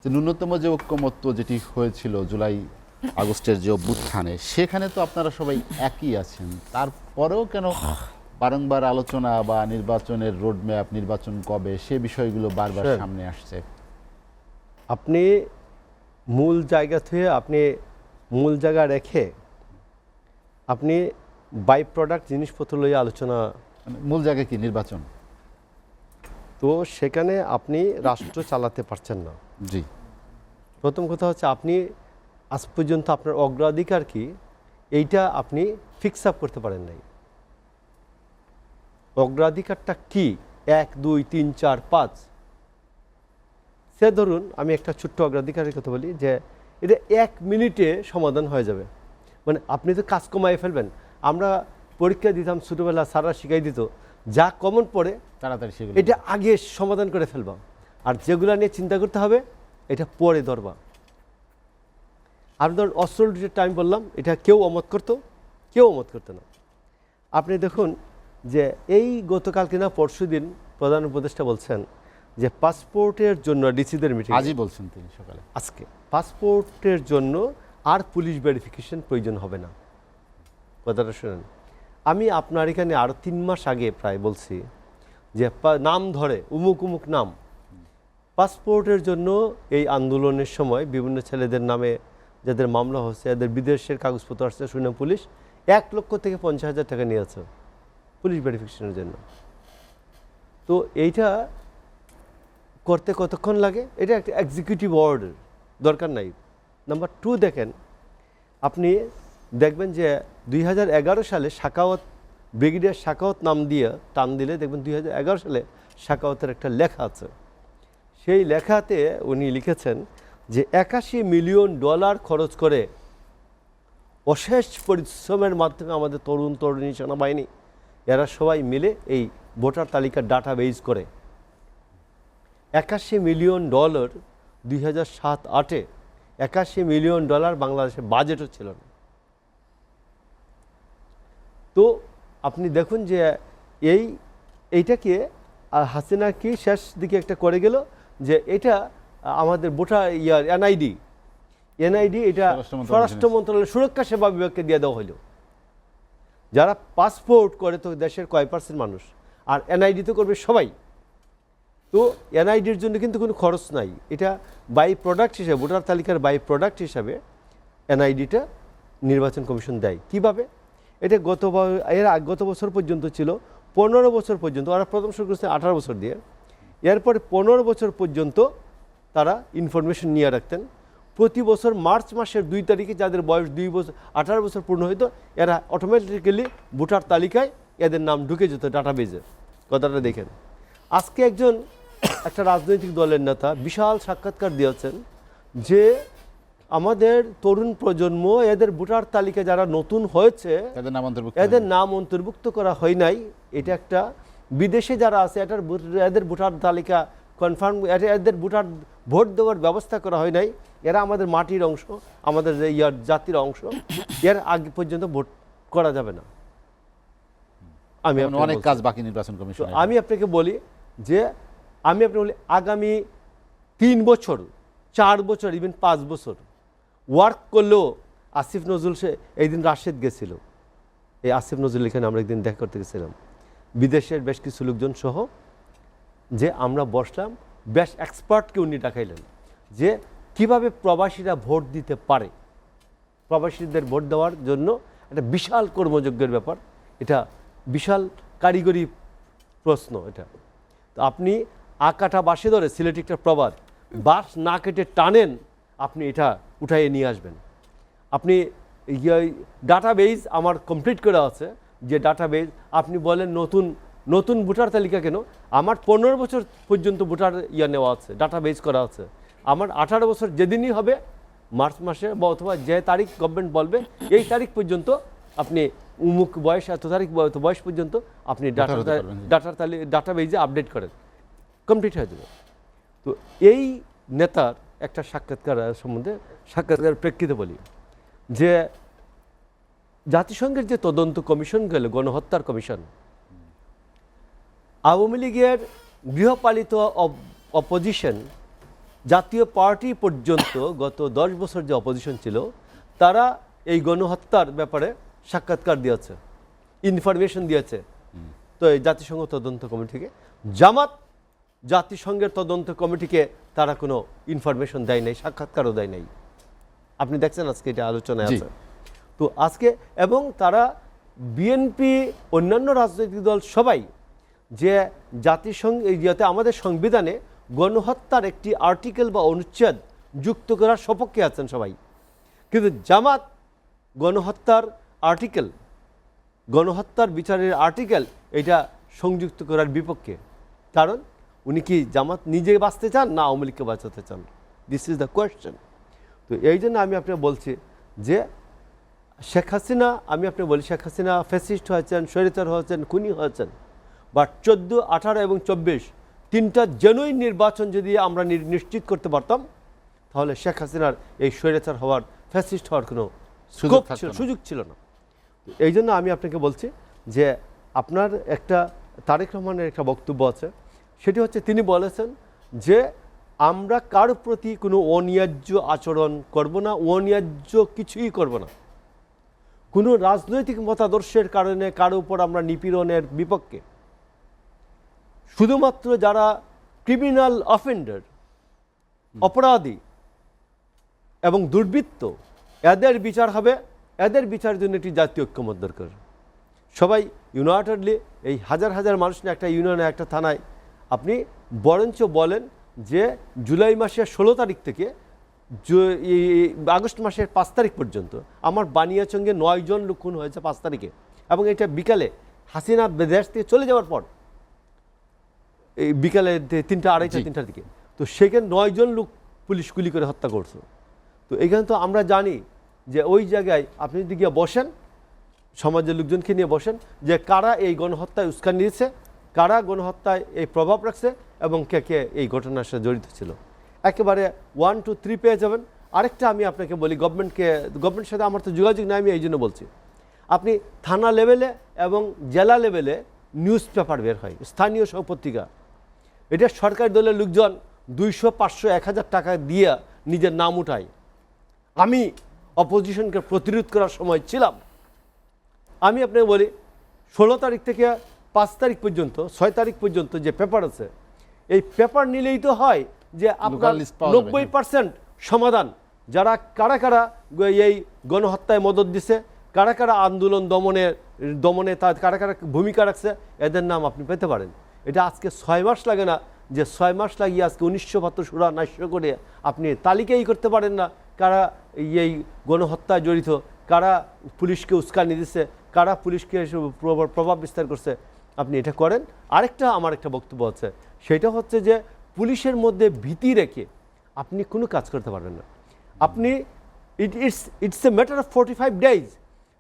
যে ন্যূনতম যে ঐক্যমত্য যেটি হয়েছিল জুলাই আগস্টের যে অভ্যুত্থানে, সেখানে তো আপনারা সবাই একই আছেন। তারপরেও কেন বারংবার আলোচনা বা নির্বাচনের রোডম্যাপ, নির্বাচন কবে, সে বিষয়গুলো বারবার সামনে আসছে? আপনি মূল জায়গা থেকে আপনি মূল জায়গা রেখে আপনি বাই প্রোডাক্ট জিনিসপত্র লইয়ে আলোচনা, মানে মূল জায়গায় কি নির্বাচন? তো সেখানে আপনি রাষ্ট্র চালাতে পারছেন না। জি, প্রথম কথা হচ্ছে আপনি আজ পর্যন্ত আপনার অগ্রাধিকার কি এইটা আপনি ফিক্স আপ করতে পারেন নাই। অগ্রাধিকারটা কি 1, 2, 3, 4, 5, সে ধরুন আমি একটা ছোট্ট অগ্রাধিকারের কথা বলি যে এটা 1 মিনিটে সমাধান হয়ে যাবে। মানে আপনি তো কাজ কমায় ফেলবেন। আমরা পরীক্ষা দিতাম ছোটোবেলা, স্যাররা শিখাই দিত যা কমন পড়ে তাড়াতাড়ি সেগুলো। এটা আগে সমাধান করে ফেলবা, আর যেগুলো নিয়ে চিন্তা করতে হবে এটা পরে ধরবা। আমি ধরুন অস্ত্র লুটের টাইম বললাম, এটা কেউ অমত করতো, কেউ অমত করতো না। আপনি দেখুন যে এই গতকাল কিনা পরশু দিন প্রধান উপদেষ্টা বলছেন যে পাসপোর্টের জন্য ডিসিদের মিটিং আজই বলছেন তিনি সকালে। আজকে পাসপোর্টের জন্য আর পুলিশ ভেরিফিকেশন প্রয়োজন হবে না। কথাটা শুনেন, আমি আপনার এখানে আরও 3 মাস আগে প্রায় বলছি যে নাম ধরে উমুক উমুক নাম, পাসপোর্টের জন্য এই আন্দোলনের সময় বিভিন্ন ছেলেদের নামে যাদের মামলা হচ্ছে, এদের বিদেশের কাগজপত্র আসছে, শুনে পুলিশ 1 লক্ষ থেকে 50,000 টাকা নিয়েছে পুলিশ ভেরিফিকেশনের জন্য। তো এইটা করতে কতক্ষণ লাগে? এটা একটা এক্সিকিউটিভ অর্ডার, দরকার নাই। নাম্বার 2 দেখেন, আপনি দেখবেন যে 2011 সালে শাকাওয়াত, ব্রিগেডিয়ার শাকাওয়াত নাম দিয়ে টান দিলে দেখবেন 2011 সালে শাকাওয়াতের একটা লেখা আছে। সেই লেখাতে উনি লিখেছেন যে $81 মিলিয়ন খরচ করে অশেষ পরিশ্রমের মাধ্যমে আমাদের তরুণ তরুণী সেনাবাহিনী এরা সবাই মিলে এই ভোটার তালিকার ডাটা বেস করে। $81 মিলিয়ন 2007-08-এ $81 মিলিয়ন বাংলাদেশের বাজেটও ছিল না। তো আপনি দেখুন যে এইটাকে হাসিনা কি শেষ দিকে একটা করে গেল যে এটা আমাদের ভোটার এনআইডি এটা স্বরাষ্ট্র মন্ত্রণালয়ের সুরক্ষা সেবা বিভাগকে দিয়ে দেওয়া হলো। যারা পাসপোর্ট করে তো দেশের কয় % মানুষ, আর এনআইডি তো করবে সবাই। তো এনআইডির জন্য কিন্তু কোনো খরচ নাই, এটা বাই প্রোডাক্ট হিসাবে, ভোটার তালিকার বাই প্রোডাক্ট হিসাবে এনআইডিটা নির্বাচন কমিশন দেয়। কিভাবে? এটা গত বছর পর্যন্ত ছিল 15 বছর পর্যন্ত, ওরা প্রথম শুরু করেছে 18 বছর দিয়ে, এরপরে 15 বছর পর্যন্ত তারা ইনফরমেশন নিয়ে রাখতেন। প্রতি বছর মার্চ মাসের 2 তারিখে যাদের বয়স 18 বছর পূর্ণ হইতো, এরা অটোমেটিক্যালি ভোটার তালিকায় এদের নাম ঢুকে যেত ডাটাবেজে। কথাটা দেখেন, আজকে একটা রাজনৈতিক দলের নেতা বিশাল সাক্ষাৎকার দিয়েছেন যে আমাদের তরুণ প্রজন্ম এদের ভোটার তালিকা যারা নতুন হয়েছে এদের নাম অন্তর্ভুক্ত করা হয় নাই। এটা একটা বিদেশে যারা আছে এদের ভোটার তালিকা কনফার্ম, এদের ভোট দেওয়ার ব্যবস্থা করা হয় নাই। এরা আমাদের মাটির অংশ, আমাদের জাতির অংশ, এর আগে পর্যন্ত ভোট করা যাবে না। অনেক কাজ বাকি নির্বাচন কমিশন। আমি আপনাকে বলি যে আগামী 3 বছর, 4 বছর, ইভেন 5 বছর ওয়ার্ক করলেও আসিফ নজরুল, সে এই দিন রাশেদ গেছিল, এই আসিফ নজরুল এখানে আমরা একদিন দেখা করতে গেছিলাম বিদেশের বেশ কিছু লোকজন সহ, যে আমরা বসলাম, বেশ এক্সপার্টকে উনি ডাকাইলেন যে কিভাবে প্রবাসীরা ভোট দিতে পারে। প্রবাসীদের ভোট দেওয়ার জন্য একটা বিশাল কর্মযজ্ঞের ব্যাপার, এটা বিশাল কারিগরি প্রশ্ন। এটা তো আপনি আকাটা বাসে ধরে, সিলেটি একটা প্রবাদ, বাস না কেটে টানেন, আপনি এটা উঠাইয়ে নিয়ে আসবেন। আপনি ডাটাবেজ আমার কমপ্লিট করা আছে, যে ডাটাবেজ আপনি বলেন নতুন ভোটার তালিকা কেন, আমার 15 বছর পর্যন্ত ভোটার নেওয়া আছে, ডাটাবেজ করা আছে। আমার 18 বছর যেদিনই হবে মার্চ মাসে বা অথবা যে তারিখ গভর্নমেন্ট বলবে এই তারিখ পর্যন্ত আপনি উমুক বয়স এত তারিখ বয়স পর্যন্ত আপনি ডাটাবেজে আপডেট করেন, কমপ্লিট হয়ে যাবে। তো এই নেতার একটা সাক্ষাৎকার সম্বন্ধে সাক্ষাৎকার প্রেক্ষিতে বলি যে জাতিসংঘের যে তদন্ত কমিশন গেল, গণহত্যার কমিশন, আওয়ামী লীগের গৃহপালিত অপোজিশন জাতীয় পার্টি পর্যন্ত গত 10 বছর যে অপোজিশন ছিল তারা এই গণহত্যার ব্যাপারে সাক্ষাৎকার দিয়েছে, ইনফরমেশন দিয়েছে। তো এই জাতিসংঘ তদন্ত কমিটিকে, জামাত জাতিসংঘের তদন্ত কমিটিকে তারা কোনো ইনফরমেশন দেয় নাই, সাক্ষাৎকারও দেয় নাই। আপনি দেখছেন আজকে এটা আলোচনায় আছে। তো আজকে এবং তারা বিএনপি, অন্যান্য রাজনৈতিক দল সবাই যে জাতিসংঘ যাতে আমাদের সংবিধানে গণহত্যার একটি আর্টিকেল বা অনুচ্ছেদ যুক্ত করার সপক্ষে আছেন সবাই, কিন্তু জামাত গণহত্যার আর্টিকেল, গণহত্যার বিচারের আর্টিকেল এটা সংযুক্ত করার বিপক্ষে। কারণ উনি কি জামাত নিজে বাঁচতে চান না আওয়ামী লীগকে বাঁচাতে চান? This is the question. তো এই জন্য আমি আপনাকে বলছি যে শেখ হাসিনা, আমি আপনাকে বলি শেখ হাসিনা ফ্যাসিস্ট হয়েছেন, স্বৈরাচার হয়েছেন, খুনি হয়েছেন, বাট 14, 18 এবং 24 তিনটা জেনুইন নির্বাচন যদি আমরা নিশ্চিত করতে পারতাম তাহলে শেখ হাসিনার এই স্বৈরাচার হওয়ার, ফ্যাসিস্ট হওয়ার কোনো সুযোগ ছিল না। এই জন্য আমি আপনাকে বলছি যে আপনার একটা তারেক রহমানের একটা বক্তব্য আছে, সেটি হচ্ছে তিনি বলেছেন যে আমরা কারো প্রতি কোনো অন্যায্য আচরণ করব না, অন্যায্য কিছুই করব না, কোনো রাজনৈতিক মতাদর্শের কারণে কারো উপর আমরা নিপীড়নের বিপক্ষে। শুধুমাত্র যারা ক্রিমিনাল অফেন্ডার, অপরাধী এবং দুর্বৃত্ত, এদের বিচার হবে, এদের বিচারের জন্য একটি জাতীয় ঐক্যমত দরকার। সবাই ইউনাইটেডলি, এই হাজার হাজার মানুষ নিয়ে একটা ইউনিয়নে, একটা থানায়, আপনি বরঞ্চ বলেন যে জুলাই মাসের 16 তারিখ থেকে আগস্ট মাসের 5 তারিখ পর্যন্ত আমার বানিয়াচঙ্গে 9 জন লোক খুন হয়েছে 5 তারিখে, এবং এটা বিকালে হাসিনা দেশ থেকে চলে যাওয়ার পর, এই বিকালে 3টা, 2:30, 3টার দিকে। তো সেখানে 9 জন লোক পুলিশ গুলি করে হত্যা করছে। তো এখানে তো আমরা জানি যে ওই জায়গায় আপনি যদি গিয়ে বসেন, সমাজের লোকজনকে নিয়ে বসেন যে কারা এই গণহত্যায় উস্কানি দিয়েছে, কারা গণহত্যায় এই প্রভাব রাখছে এবং কে কে এই ঘটনার সাথে জড়িত ছিল। একেবারে 1, 2, 3 পেয়ে যাবেন। আরেকটা আমি আপনাকে বলি, গভর্নমেন্টের সাথে আমার তো যোগাযোগ নেই, আমি এই জন্য বলছি, আপনি থানা লেভেলে এবং জেলা লেভেলে নিউজ পেপার বের হয়, স্থানীয় সব পত্রিকা, এটা সরকারি দলের লোকজন 200, 500, 1000 টাকা দিয়ে নিজের নাম উঠায়। আমি অপোজিশনকে প্রতিরোধ করার সময় ছিলাম। আমি আপনাকে বলি 16 তারিখ থেকে 5 তারিখ পর্যন্ত, 6 তারিখ পর্যন্ত যে পেপার আছে, এই পেপার নিলেই তো হয় যে আপনার 90% সমাধান। যারা কারা কারা এই গণহত্যায় মদত দিছে, কারা কারা আন্দোলন দমনে তার কারা কারা ভূমিকা রাখছে, এদের নাম আপনি পেতে পারেন। এটা আজকে 6 মাস লাগে না, যে 6 মাস লাগিয়ে আজকে 1972 সুরা নাশ্য করে আপনি তালিকাই করতে পারেন না কারা এই গণহত্যায় জড়িত, কারা পুলিশকে উস্কানি দিচ্ছে, কারা পুলিশকে প্রভাব বিস্তার করছে। আপনি এটা করেন। আরেকটা আমার একটা বক্তব্য আছে, সেটা হচ্ছে যে পুলিশের মধ্যে ভীতি রেখে আপনি কোনো কাজ করতে পারবেন না। আপনি it's a matter of 45 days,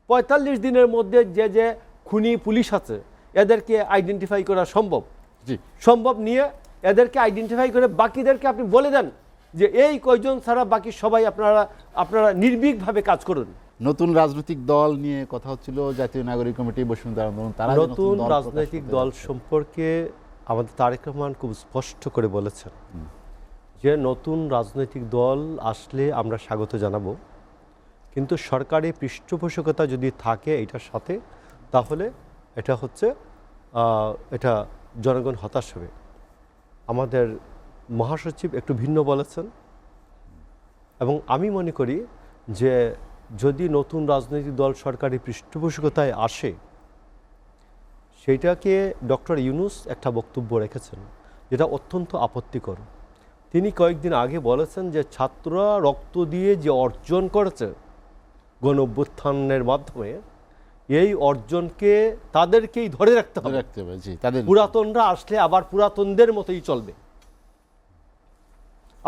45 দিনের মধ্যে যে খুনি পুলিশ আছে এদেরকে আইডেন্টিফাই করা সম্ভব নিয়ে এদেরকে আইডেন্টিফাই করে বাকিদেরকে আপনি বলে দেন যে এই কয়জন ছাড়া বাকি সবাই আপনারা নির্ভীকভাবে কাজ করুন। নতুন রাজনৈতিক দল নিয়ে কথা হচ্ছিল, জাতীয় নাগরিক কমিটি, বসুন্ধরা আন্দোলন, তারা নতুন রাজনৈতিক দল সম্পর্কে আমাদের তারেক রহমান খুব স্পষ্ট করে বলেছেন যে নতুন রাজনৈতিক দল আসলে আমরা স্বাগত জানাবো, কিন্তু সরকারি পৃষ্ঠপোষকতা যদি থাকে এটার সাথে, তাহলে এটা জনগণ হতাশ হবে। আমাদের মহাসচিব একটু ভিন্ন বলেছেন, এবং আমি মনে করি যে যদি নতুন রাজনৈতিক দল সরকারি পৃষ্ঠপোষকতায় আসে, সেইটাকে ডক্টর ইউনূস একটা বক্তব্য রেখেছেন যেটা অত্যন্ত আপত্তিকর। তিনি কয়েকদিন আগে বলেছেন যে ছাত্ররা রক্ত দিয়ে যে অর্জন করেছে গণ অভ্যুত্থানের মাধ্যমে, এই অর্জনকে তাদেরকেই ধরে রাখতে হবে। পুরাতনরা আসলে আবার পুরাতনদের মতোই চলবে।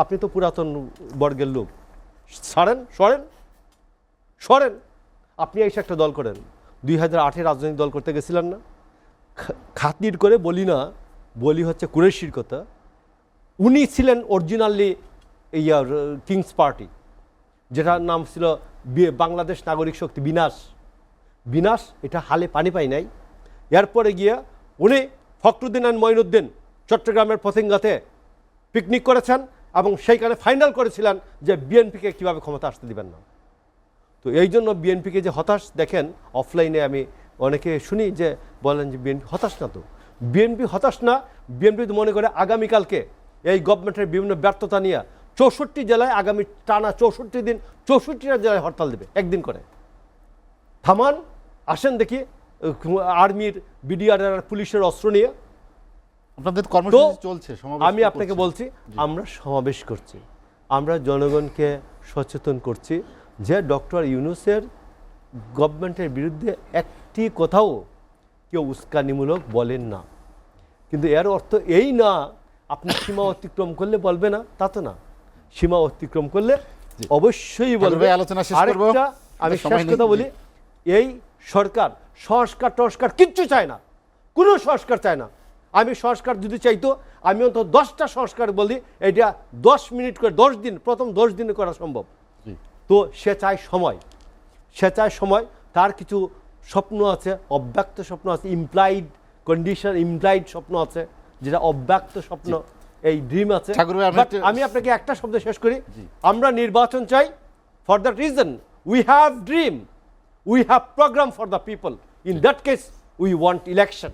আপনি তো পুরাতন বর্গের লোক, সরেন। আপনি এসে একটা দল করেন। 2008-এ রাজনৈতিক দল করতে গেছিলেন না? খাতির করে বলি হচ্ছে কুরেশির কথা, উনি ছিলেন অরিজিনালি কিংস পার্টি, যেটার নাম ছিল বাংলাদেশ নাগরিক শক্তি, বিনাশ। এটা হালে পানি পাই নাই। এরপরে গিয়ে উনি ফখরুদ্দিন আর মঈনুদ্দিন চট্টগ্রামের পতেঙ্গাতে পিকনিক করেছেন এবং সেইখানে ফাইনাল করেছিলেন যে বিএনপিকে কীভাবে ক্ষমতা আসতে দিবেন না। তো এই জন্য বিএনপিকে যে হতাশ দেখেন, অফলাইনে আমি অনেকে শুনি যে বলেন যে বিএনপি হতাশ না, তো বিএনপি হতাশ না। বিএনপি তো মনে করে আগামীকালকে এই গভর্নমেন্টের বিভিন্ন ব্যর্থতা নিয়ে 64 জেলায় আগামী টানা 64 দিন 64টা জেলায় হরতাল দেবে একদিন করে। থামান, আসেন দেখি আর্মির, বিডিআর আর পুলিশের অস্ত্র নিয়ে। আপনাদের কর্মসূচি চলছে, সমাবেশ আমি আপনাকে বলছি, আমরা সমাবেশ করছি, আমরা জনগণকে সচেতন করছি যে ডক্টর ইউনূসের গভর্নমেন্টের বিরুদ্ধে একটি কথাও কেউ উস্কানিমূলক বলেন না। কিন্তু এর অর্থ এই না আপনি সীমা অতিক্রম করলে বলবে না, তা তো না। সীমা অতিক্রম করলে অবশ্যই বলবে। আলোচনা শেষ করব, আরেকটা আমি শেষ কথা বলি, এই সরকার সংস্কার টস্কার কিচ্ছু চায় না, কোনো সংস্কার চায় না। আমি সংস্কার যদি চাইতো আমি অন্তত 10টা সংস্কার বলি, এটা 10 মিনিট করে 10 দিন, প্রথম 10 দিনে করা সম্ভব। তো সে চায় সময়, সে চায় সময়। তার কিছু স্বপ্ন আছে, অব্যক্ত স্বপ্ন আছে, ইমপ্লাইড কন্ডিশন, ইমপ্লাইড স্বপ্ন আছে, যেটা অব্যক্ত স্বপ্ন, এই ড্রিম আছে। আমি আপনাকে একটা শব্দ শেষ করি, আমরা নির্বাচন চাই for that reason we have dream, we have program for the people, in that case we want election.